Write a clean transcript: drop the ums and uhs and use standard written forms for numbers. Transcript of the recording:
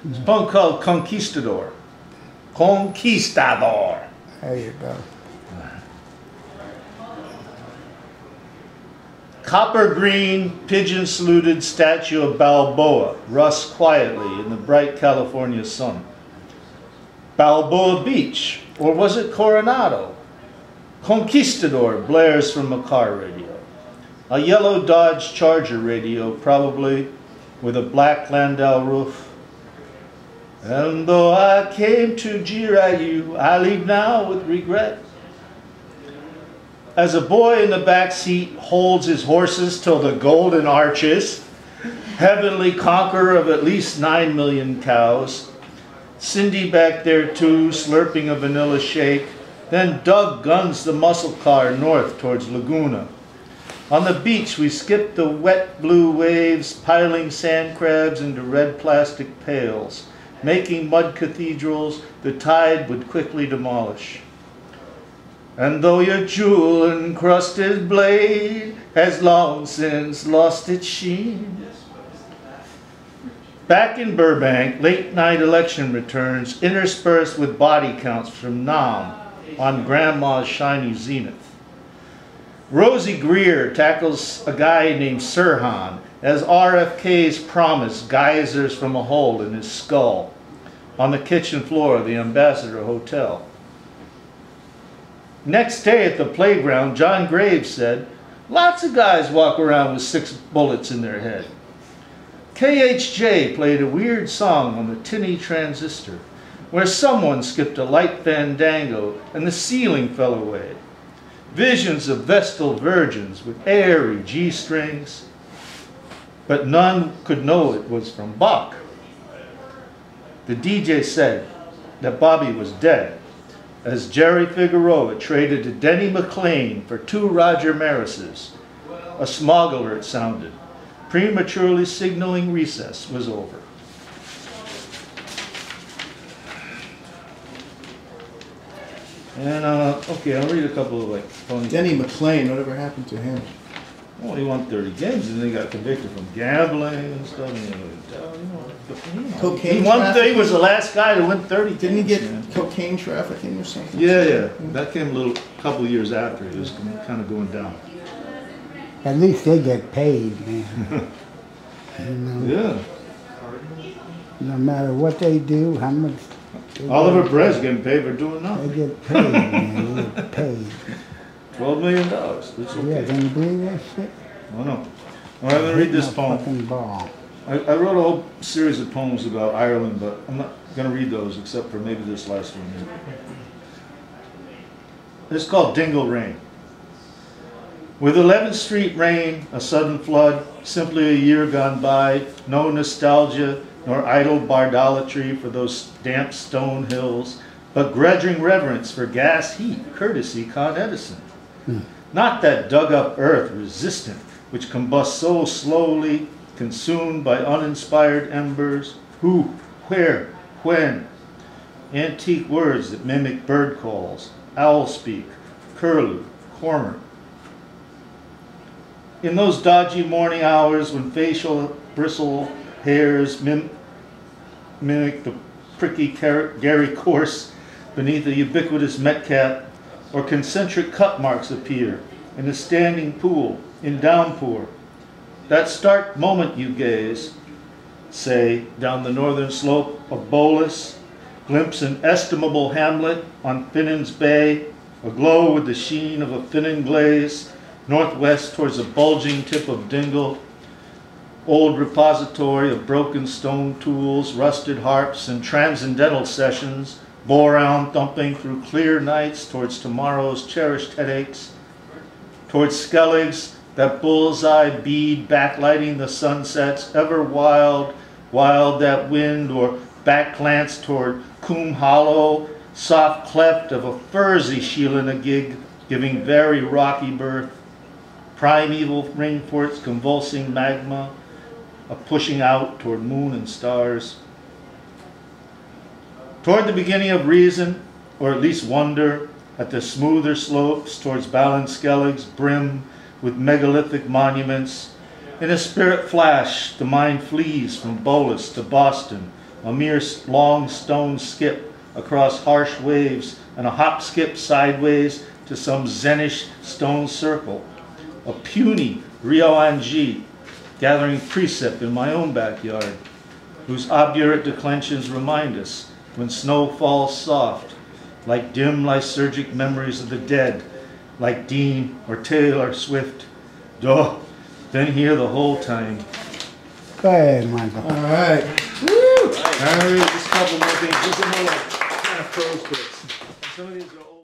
It's a poem called Conquistador. Conquistador. There you go. Copper green, pigeon saluted statue of Balboa rusts quietly in the bright California sun. Balboa Beach, or was it Coronado? Conquistador blares from a car radio. A yellow Dodge Charger radio, probably, with a black Landau roof. And though I came to jeer at you, I leave now with regret. As a boy in the back seat holds his horses till the golden arches, heavenly conqueror of at least 9 million cows, Cindy back there too, slurping a vanilla shake, then Doug guns the muscle car north towards Laguna. On the beach we skip the wet blue waves, piling sand crabs into red plastic pails, making mud cathedrals the tide would quickly demolish. And though your jewel-encrusted blade has long since lost its sheen. Back in Burbank, late-night election returns interspersed with body counts from Nam on Grandma's shiny zenith. Rosie Greer tackles a guy named Sirhan as RFK's promise geysers from a hole in his skull on the kitchen floor of the Ambassador Hotel. Next day at the playground, John Graves said, "Lots of guys walk around with 6 bullets in their head." KHJ played a weird song on the tinny transistor, where someone skipped a light fandango and the ceiling fell away. Visions of Vestal virgins with airy G-strings, but none could know it was from Bach. The DJ said that Bobby was dead, as Jerry Figueroa traded to Denny McLean for 2 Roger Marises. A smog alert sounded, prematurely signaling recess was over. And, okay, I'll read a couple of, phony. Denny McLean, whatever happened to him? Well, he won 30 games, and then he got convicted from gambling and stuff. Cocaine He was the last guy to win 30 games. Didn't he get cocaine trafficking or something? Yeah. That came a couple of years after. It was kind of going down. At least they get paid, man. You know, Yeah. no matter what they do, how much. Oliver Brez getting paid for doing They nothing. get paid, man. They get paid. $12 million. It's okay. Yeah, can you believe that shit? I know. All right, I'm going to read this Hitting a poem. fucking ball. I wrote a whole series of poems about Ireland, but I'm not going to read those except for maybe this last one here. It's called Dingle Rain. With 11th Street rain, a sudden flood, simply a year gone by, no nostalgia nor idle bardolatry for those damp stone hills, but grudging reverence for gas heat, courtesy Con Edison. Not that dug-up earth resistant, which combusts so slowly, consumed by uninspired embers. Who, where, when? Antique words that mimic bird calls, owl speak, curlew, cormorant. In those dodgy morning hours when facial bristle hairs mimic the pricky Gary course beneath a ubiquitous Metcalf, or concentric cut marks appear in a standing pool, in downpour. That stark moment you gaze, say, down the northern slope of Bolus, glimpse an estimable hamlet on Finnan's Bay, aglow with the sheen of a Finnan glaze, northwest towards the bulging tip of Dingle, old repository of broken stone tools, rusted harps, and transcendental sessions, bore-round thumping through clear nights towards tomorrow's cherished headaches, towards Skelligs, that bullseye bead backlighting the sunsets, ever wild, wild that wind, or backglance toward Coombe Hollow, soft cleft of a furzy Sheelan-a-gig, giving very rocky birth, primeval rainforts convulsing magma, a pushing out toward moon and stars. Toward the beginning of reason, or at least wonder, at the smoother slopes towards Ballinskellig's brim with megalithic monuments, in a spirit flash the mind flees from Bolus to Boston, a mere long stone skip across harsh waves, and a hop skip sideways to some Zenish stone circle. A puny Rio Angie gathering precip in my own backyard, whose obdurate declensions remind us, when snow falls soft, like dim lysergic memories of the dead, like Dean or Taylor Swift. Duh, been here the whole time. Go ahead, Michael. All right. All right, just a couple more things. Just some more like kind of prose bits. Some of these are